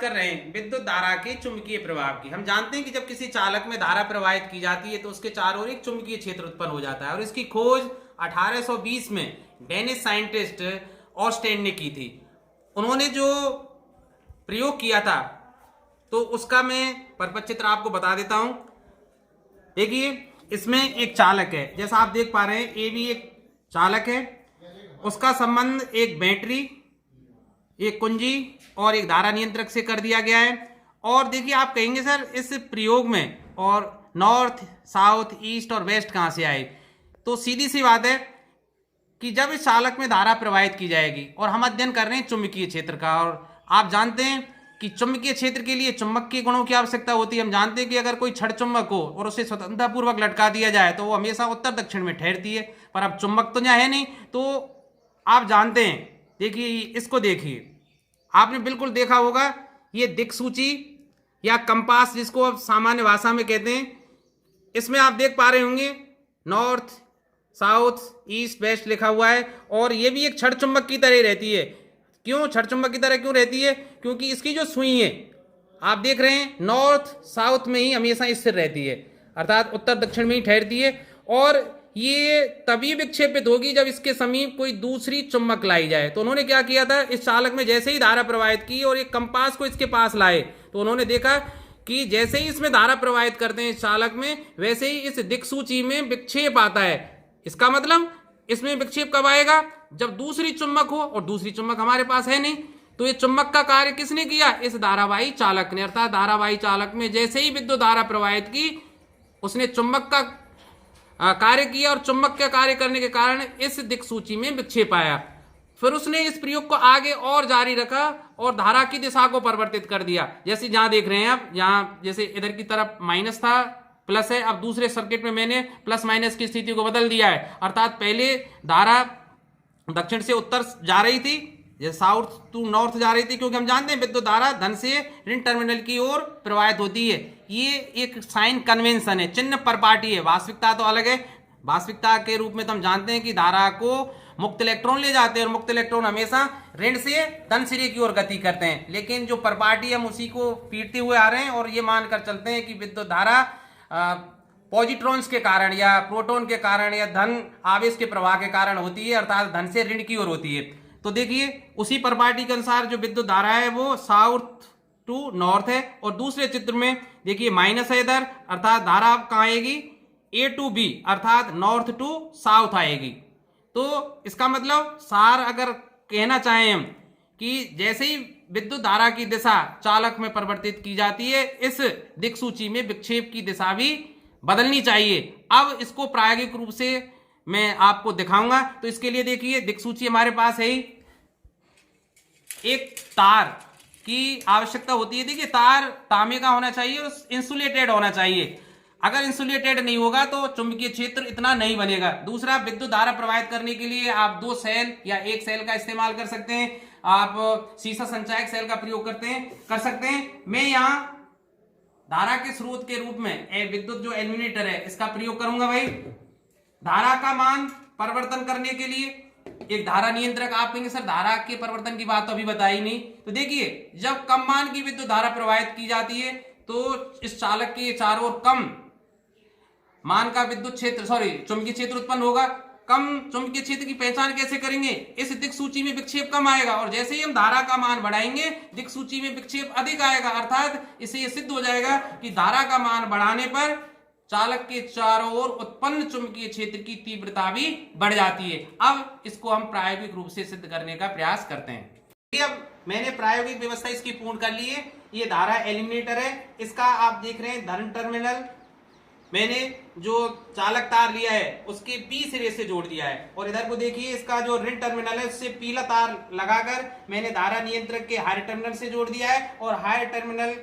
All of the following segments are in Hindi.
कर रहे हैं विद्युत धारा के चुंबकीय प्रभाव की। हम जानते हैं कि जब किसी चालक में धारा प्रवाहित की जाती है तो उसके चारों ओर एक चुंबकीय क्षेत्र उत्पन्न हो जाता है, और इसकी खोज 1820 में डेनिश साइंटिस्ट ऑस्टेन ने की थी। उन्होंने जो प्रयोग किया था तो उसका मैं परपट चित्र आपको बता देता हूं। देखिए, इसमें एक चालक है, जैसा आप देख पा रहे हैं, ये भी एक चालक है। उसका संबंध एक बैटरी, एक कुंजी और एक धारा नियंत्रक से कर दिया गया है। और देखिए, आप कहेंगे सर इस प्रयोग में और नॉर्थ, साउथ, ईस्ट और वेस्ट कहां से आए? तो सीधी सी बात है कि जब इस चालक में धारा प्रवाहित की जाएगी, और हम अध्ययन कर रहे हैं चुंबकीय क्षेत्र का, और आप जानते हैं कि चुंबकीय क्षेत्र के लिए चुंबक के गुणों की आवश्यकता होती है। हम जानते हैं कि अगर कोई छड़ चुंबक हो और उसे स्वतंत्रतापूर्वक लटका दिया जाए तो वो हमेशा उत्तर दक्षिण में ठहरती है, पर अब चुंबक तो यहाँ है नहीं। तो आप जानते हैं, देखिए इसको देखिए, आपने बिल्कुल देखा होगा, ये दिक्सूची या कंपास जिसको अब सामान्य भाषा में कहते हैं, इसमें आप देख पा रहे होंगे नॉर्थ, साउथ, ईस्ट, वेस्ट लिखा हुआ है। और ये भी एक छड़ चुंबक की तरह रहती है। क्यों छड़ चुंबक की तरह क्यों रहती है? क्योंकि इसकी जो सुई है, आप देख रहे हैं, नॉर्थ साउथ में ही हमेशा स्थिर रहती है, अर्थात उत्तर दक्षिण में ही ठहरती है। और ये तभी विक्षेपित होगी जब इसके समीप कोई दूसरी चुंबक लाई जाए। तो उन्होंने क्या किया था, इस चालक में जैसे ही धारा प्रवाहित की और एक कंपास को इसके पास लाए, तो उन्होंने देखा कि जैसे ही इसमें धारा प्रवाहित करते हैं इस चालक में, वैसे ही इस दिक्सूची में विक्षेप आता है। इसका मतलब इसमें विक्षेप कब आएगा? जब दूसरी चुंबक हो, और दूसरी चुंबक हमारे पास है नहीं। तो ये चुंबक का कार्य किसने किया? इस धारावाही चालक ने। अर्थात धारावाही चालक में जैसे ही विद्युत धारा प्रवाहित की, उसने चुंबक का कार्य किया, और चुंबक का कार्य करने के कारण इस दिक्सूची में विक्षेप आया। फिर उसने इस प्रयोग को आगे और जारी रखा और धारा की दिशा को परिवर्तित कर दिया। जैसे जहां देख रहे हैं आप, यहाँ जैसे इधर की तरफ माइनस था, प्लस है, अब दूसरे सर्किट में मैंने प्लस माइनस की स्थिति को बदल दिया है। अर्थात पहले धारा दक्षिण से उत्तर जा रही थी, जैसे साउथ टू नॉर्थ जा रही थी, क्योंकि हम जानते हैं विद्युत धारा धन से ऋण टर्मिनल की ओर प्रवाहित होती है। ये एक साइन कन्वेंशन है, चिन्ह परपाटी है। वास्तविकता तो अलग है। वास्तविकता के रूप में तो हम जानते हैं कि धारा को मुक्त इलेक्ट्रॉन ले जाते हैं, और मुक्त इलेक्ट्रॉन हमेशा ऋण से धन सिरे की ओर गति करते हैं। लेकिन जो परपाटी हम उसी को पीटते हुए आ रहे हैं, और ये मानकर चलते हैं कि विद्युत धारा पॉजिट्रॉन्स के कारण या प्रोटॉन के कारण या धन आवेश के प्रवाह के कारण होती है, अर्थात धन से ऋण की ओर होती है। तो देखिए, उसी परपाटी के अनुसार जो विद्युत धारा है वो साउथ टू नॉर्थ है, और दूसरे चित्र में देखिए माइनस है इधर, अर्थात धारा कहाँ आएगी? ए टू बी, अर्थात नॉर्थ टू साउथ आएगी। तो इसका मतलब सार अगर कहना चाहें हम कि जैसे ही विद्युत धारा की दिशा चालक में परिवर्तित की जाती है, इस दिक्सूची में विक्षेप की दिशा भी बदलनी चाहिए। अब इसको प्रायोगिक रूप से मैं आपको दिखाऊंगा। तो इसके लिए देखिए, दिक्सूची हमारे पास है ही, एक तार की आवश्यकता होती है। देखिए, तार तांबे का होना चाहिए और इंसुलेटेड होना चाहिए। अगर इंसुलेटेड नहीं होगा तो चुंबकीय क्षेत्र इतना नहीं बनेगा। दूसरा, विद्युत धारा प्रवाहित करने के लिए आप 2 सेल या 1 सेल का इस्तेमाल कर सकते हैं। आप सीसा संचायक सेल का प्रयोग कर सकते हैं। मैं यहाँ धारा के स्रोत के रूप में विद्युत जो एल्यूमिनेटर है इसका प्रयोग करूंगा। भाई, धारा का मान परिवर्तन करने के लिए एक धारा नियंत्रक। आप कहेंगे सर धारा के परिवर्तन की बात तो अभी बताई नहीं। तो देखिए, जब कम मान की विद्युत धारा प्रवाहित की जाती है तो इस चालक के चारों ओर कम मान का विद्युत क्षेत्र चुंबकीय क्षेत्र उत्पन्न होगा। कम चुंबकीय क्षेत्र की पहचान कैसे करेंगे? इस दिक्सूची में विक्षेप कम आएगा, और जैसे ही हम धारा का मान बढ़ाएंगे दिक्सूची में विक्षेप अधिक आएगा। अर्थात इससे यह सिद्ध हो जाएगा कि धारा का मान बढ़ाने पर चालक के चारों ओर उत्पन्न चुंबकीय क्षेत्र की तीव्रता भी बढ़ जाती है। अब इसको हम प्रायोगिक रूप से सिद्ध करने का प्रयास करते हैं। अब मैंने प्रायोगिक व्यवस्था इसकी पूर्ण कर ली है। ये धारा एलिमिनेटर है, इसका आप देख रहे हैं धन टर्मिनल मैंने जो चालक तार लिया है उसके बी सिरे से जोड़ दिया है, और इधर को देखिए, इसका जो ऋण टर्मिनल है उससे पीला तार लगाकर मैंने धारा नियंत्रक के हायर टर्मिनल से जोड़ दिया है। और हायर टर्मिनल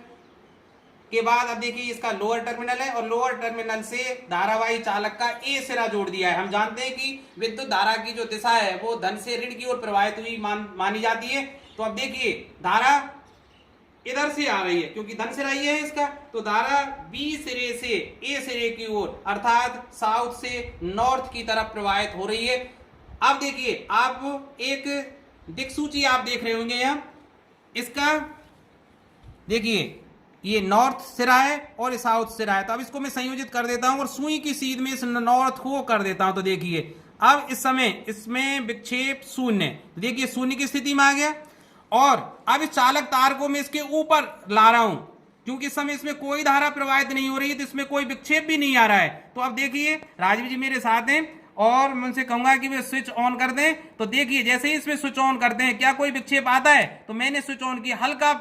के बाद अब देखिए इसका लोअर टर्मिनल है, और लोअर टर्मिनल से धारावाही चालक का ए सिरा जोड़ दिया है। हम जानते हैं कि विद्युत धारा की जो दिशा है वो धन से ऋण की ओर प्रवाहित हुई मानी जाती है। तो अब देखिए, धारा इधर से आ रही है क्योंकि धन सिरा ये है इसका, तो धारा बी सिरे से ए सिरे की ओर अर्थात साउथ से नॉर्थ की तरफ प्रवाहित हो रही है। अब देखिए, आप एक दिक्सूची आप देख रहे होंगे यहाँ, इसका देखिए ये नॉर्थ सिरा है और ये साउथ सिरा है। तो अब इसको मैं संयोजित कर देता हूं और सुई की सीध में इस नॉर्थ को कर देता हूं। तो देखिए अब इस समय इसमें विक्षेप शून्य, तो देखिए शून्य की स्थिति में आ गया। और अब इस चालक तार को मैं इसके ऊपर ला रहा हूं, क्योंकि इस समय इसमें कोई धारा प्रवाहित नहीं हो रही है, तो इसमें कोई विक्षेप भी नहीं आ रहा है। तो अब देखिए राजीव जी मेरे साथ हैं और मैं उनसे कहूंगा कि वे स्विच ऑन कर दें। तो देखिए जैसे ही इसमें स्विच ऑन करते हैं क्या कोई विक्षेप आता है? तो मैंने स्विच ऑन किया, हल्का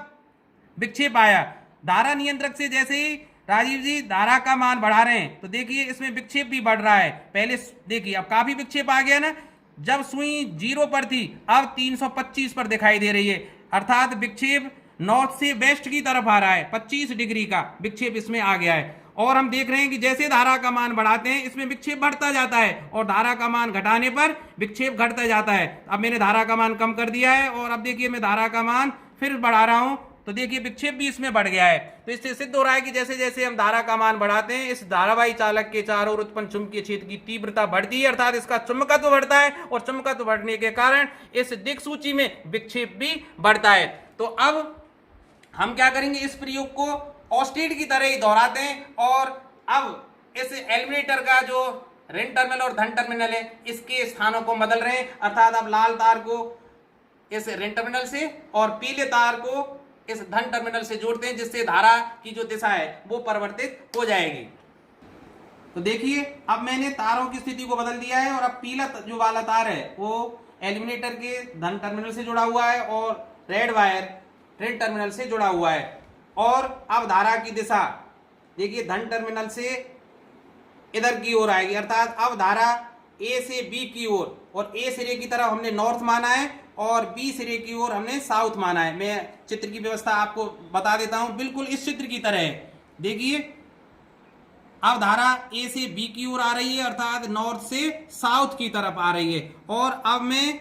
विक्षेप आया। धारा नियंत्रक से जैसे ही राजीव जी धारा का मान बढ़ा रहे हैं तो देखिए इसमें विक्षेप भी बढ़ रहा है। पहले देखिए अब काफी विक्षेप आ गया ना, जब सुई 0 पर थी अब 325 पर दिखाई दे रही है, अर्थात विक्षेप नॉर्थ से वेस्ट की तरफ आ रहा है। 25 डिग्री का विक्षेप इसमें आ गया है। और हम देख रहे हैं कि जैसे धारा का मान बढ़ाते हैं इसमें विक्षेप बढ़ता जाता है और धारा का मान घटाने पर विक्षेप घटता जाता है। अब मैंने धारा का मान कम कर दिया है और अब देखिए मैं धारा का मान फिर बढ़ा रहा हूं, तो देखिए विक्षेप भी इसमें बढ़ गया है। तो इससे सिद्ध हो रहा है कि जैसे जैसे हम धारा का मान बढ़ाते हैं इस धारावाही चालक के चारों ओर उत्पन्न चुंबकीय क्षेत्र की तीव्रता बढ़ती है, अर्थात इसका चुंबकत्व बढ़ता है और चुंबकत्व बढ़ने के कारण इस दिक्सूची में विक्षेप भी बढ़ता है। तो अब हम क्या करेंगे, इस प्रयोग को ऑस्टेट की तरह ही दोहराते हैं और अब इस एलिमिनेटर का जो ऋण टर्मिनल और धन टर्मिनल है इसके स्थानों को बदल रहे हैं, अर्थात अब लाल तार को इस ऋण टर्मिनल से और पीले तार को इस धन टर्मिनल से जोड़ते हैं, जिससे धारा की जो दिशा है वो परिवर्तित हो जाएगी। तो देखिए अब मैंने तारों की स्थिति को बदल दिया है और अब पीला जो वाला तार है वो एलिमिनेटर के धन टर्मिनल से जुड़ा हुआ है और रेड वायर ऋण टर्मिनल से जुड़ा हुआ है। और अब धारा की दिशा देखिए धन टर्मिनल से इधर की ओर आएगी, अर्थात अब धारा ए से बी की ओर, और ए सिरे की तरफ हमने नॉर्थ माना है और बी सिरे की ओर हमने साउथ माना है। मैं चित्र की व्यवस्था आपको बता देता हूं, बिल्कुल इस चित्र की तरह है। देखिए अब धारा ए से बी की ओर आ रही है, अर्थात नॉर्थ से साउथ की तरफ आ रही है। और अब मैं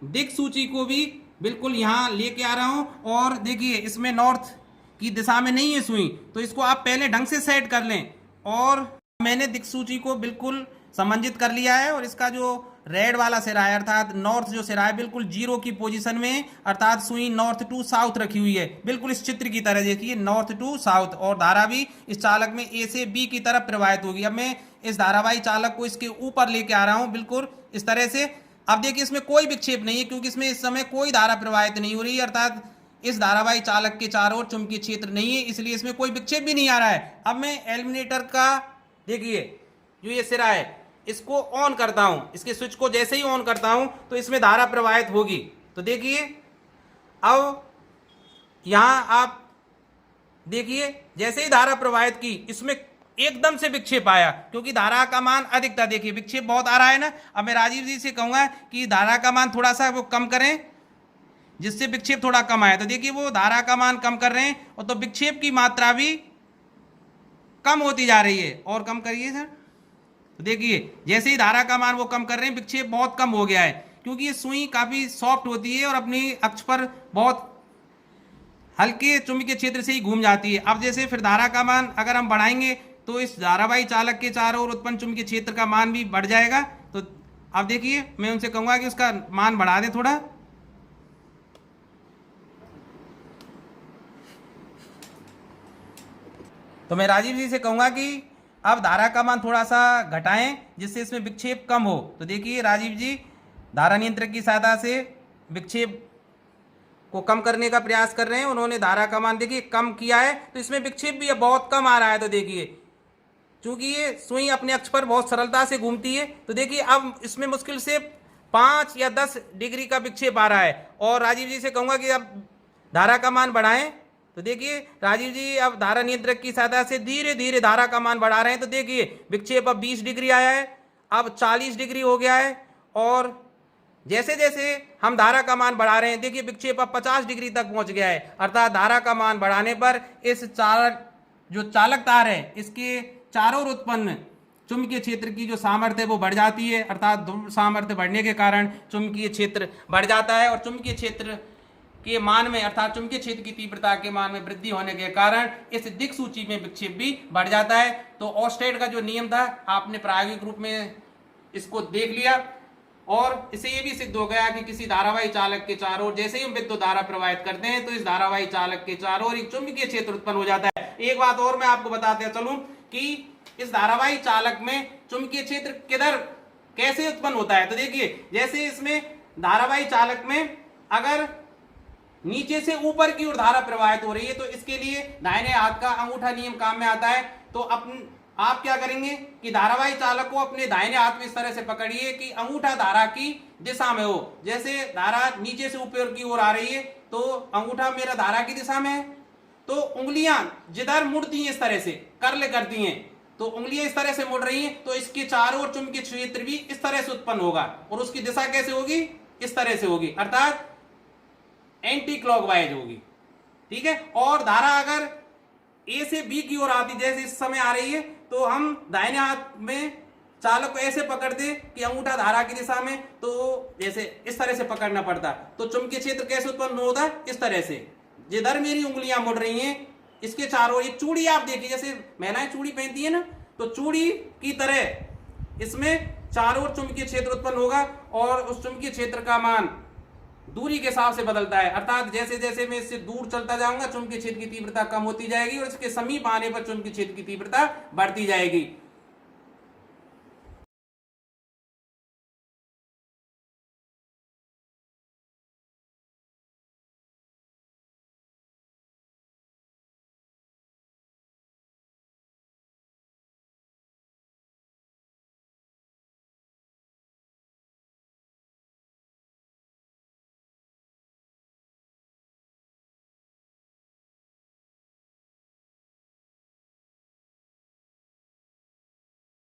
दिक् सूची को भी बिल्कुल यहां लेके आ रहा हूं और देखिए इसमें नॉर्थ की दिशा में नहीं है सुई, तो इसको आप पहले ढंग से सेट कर लें। और मैंने दिक्सूची को बिल्कुल संबंधित कर लिया है और इसका जो रेड वाला सिरा है अर्थात नॉर्थ जो सिरा है बिल्कुल 0 की पोजीशन में, अर्थात सुई नॉर्थ टू साउथ रखी हुई है, बिल्कुल इस चित्र की तरह। देखिए नॉर्थ टू साउथ, और धारा भी इस चालक में ए से बी की तरफ प्रवाहित होगी। अब मैं इस धारावाही चालक को इसके ऊपर लेके आ रहा हूं बिल्कुल इस तरह से। अब देखिए इसमें कोई विक्षेप नहीं है क्योंकि इसमें इस समय कोई धारा प्रवाहित नहीं हो रही है, अर्थात इस धारावाही चालक के चारों ओर चुंबकीय क्षेत्र नहीं है, इसलिए इसमें कोई विक्षेप भी नहीं आ रहा है। अब मैं एलिमिनेटर का देखिए जो ये सिरा है इसको ऑन करता हूं, इसके स्विच को जैसे ही ऑन करता हूं तो इसमें धारा प्रवाहित होगी। तो देखिए अब यहां आप देखिए जैसे ही धारा प्रवाहित की इसमें एकदम से विक्षेप आया क्योंकि धारा का मान अधिक था। देखिए विक्षेप बहुत आ रहा है ना। अब मैं राजीव जी से कहूंगा कि धारा का मान थोड़ा सा वो कम करें जिससे विक्षेप थोड़ा कम आए। तो देखिए वो धारा का मान कम कर रहे हैं और तो विक्षेप की मात्रा भी कम होती जा रही है। और कम करिए सर। तो देखिए जैसे ही धारा का मान वो कम कर रहे हैं विक्षेप बहुत कम हो गया है क्योंकि ये सुई काफी सॉफ्ट होती है और अपनी अक्ष पर बहुत हल्के चुंबकीय क्षेत्र से ही घूम जाती है। अब जैसे फिर धारा का मान अगर हम बढ़ाएंगे तो इस धारावाही चालक के चारों ओर उत्पन्न चुंबकीय क्षेत्र का मान भी बढ़ जाएगा। तो अब देखिए मैं उनसे कहूंगा कि उसका मान बढ़ा दें थोड़ा। तो मैं राजीव जी से कहूंगा कि अब धारा का मान थोड़ा सा घटाएं जिससे इसमें विक्षेप कम हो। तो देखिए राजीव जी धारा नियंत्रक की सहायता से विक्षेप को कम करने का प्रयास कर रहे हैं। उन्होंने धारा का मान देखिए कम किया है तो इसमें विक्षेप भी बहुत कम आ रहा है। तो देखिए चूंकि ये सुई अपने अक्ष पर बहुत सरलता से घूमती है तो देखिए अब इसमें मुश्किल से 5 या 10 डिग्री का विक्षेप आ रहा है। और राजीव जी से कहूंगा कि अब धारा का मान बढ़ाएं। तो देखिए राजीव जी अब धारा नियंत्रक की सहायता से धीरे धीरे धारा का मान बढ़ा रहे हैं। तो देखिए विक्षेप अब 20 डिग्री आया है, अब 40 डिग्री हो गया है। और जैसे जैसे हम धारा का मान बढ़ा रहे हैं देखिए विक्षेप अब 50 डिग्री तक पहुंच गया है, अर्थात धारा का मान बढ़ाने पर इस जो चालक तार है इसके चारों ओर उत्पन्न चुंबकीय क्षेत्र की जो सामर्थ्य है वो बढ़ जाती है, अर्थात ध्रुव सामर्थ्य बढ़ने के कारण चुंबकीय क्षेत्र बढ़ जाता है। और चुंबकीय क्षेत्र के मान में अर्थात चुंबकीय क्षेत्र की तीव्रता के मान में वृद्धि होने के कारण इस दिक्सूची में विक्षेप भी बढ़ जाता है। तो ऑस्टेट का जो नियम था आपने प्रायोगिक रूप में इसको देख लिया और इससे ये भी सिद्ध हो गया कि किसी धारावाही चालक के चारों ओर जैसे ही हम विद्युत धारा प्रवाहित करते हैं तो इस धारावाही चालक के चारों ओर एक चुंबकीय क्षेत्र उत्पन्न हो जाता है। एक बात और मैं आपको बताते चलूं कि इस धारावाही चालक में चुंबकीय क्षेत्र किधर कैसे उत्पन्न होता है। तो देखिए, जैसे इसमें धारावाही चालक में अगर नीचे से ऊपर की ओर धारा प्रवाहित हो रही है तो इसके लिए दाहिने हाथ का अंगूठा नियम काम में आता है। तो आप क्या करेंगे कि धारावाही चालक को अपने दाहिने हाथ में इस तरह से पकड़िए कि अंगूठा धारा की दिशा में हो। जैसे धारा नीचे से ऊपर की ओर आ रही है तो अंगूठा मेरा धारा की दिशा में है, तो उंगलियां जिधर मुड़ती हैं इस तरह से कर्ल करती हैं, तो उंगलियां इस तरह से मुड़ रही हैं तो इसके चारों ओर चुंबकीय क्षेत्र भी इस तरह से उत्पन्न होगा और उसकी दिशा कैसे होगी, इस तरह से होगी, अर्थात एंटी क्लॉकवाइज होगी। ठीक है। और धारा अगर ए से बी की ओर आती जैसे इस समय आ रही है तो हम दाहिने हाथ में चालक को ऐसे पकड़ दे कि अंगूठा धारा की दिशा में, तो जैसे इस तरह से पकड़ना पड़ता, तो चुंबकीय क्षेत्र कैसे उत्पन्न होता है, इस तरह से। जिधर मेरी उंगलियां मुड़ रही हैं इसके चारों, एक चूड़ी आप देखिए, जैसे महिलाएं चूड़ी पहनती है ना, तो चूड़ी की तरह इसमें चारों ओर चुंबकीय क्षेत्र उत्पन्न होगा और उस चुंबकीय क्षेत्र का मान दूरी के हिसाब से बदलता है, अर्थात जैसे जैसे मैं इससे दूर चलता जाऊंगा चुंबकीय क्षेत्र की तीव्रता कम होती जाएगी और इसके समीप आने पर चुंबकीय क्षेत्र की तीव्रता बढ़ती जाएगी।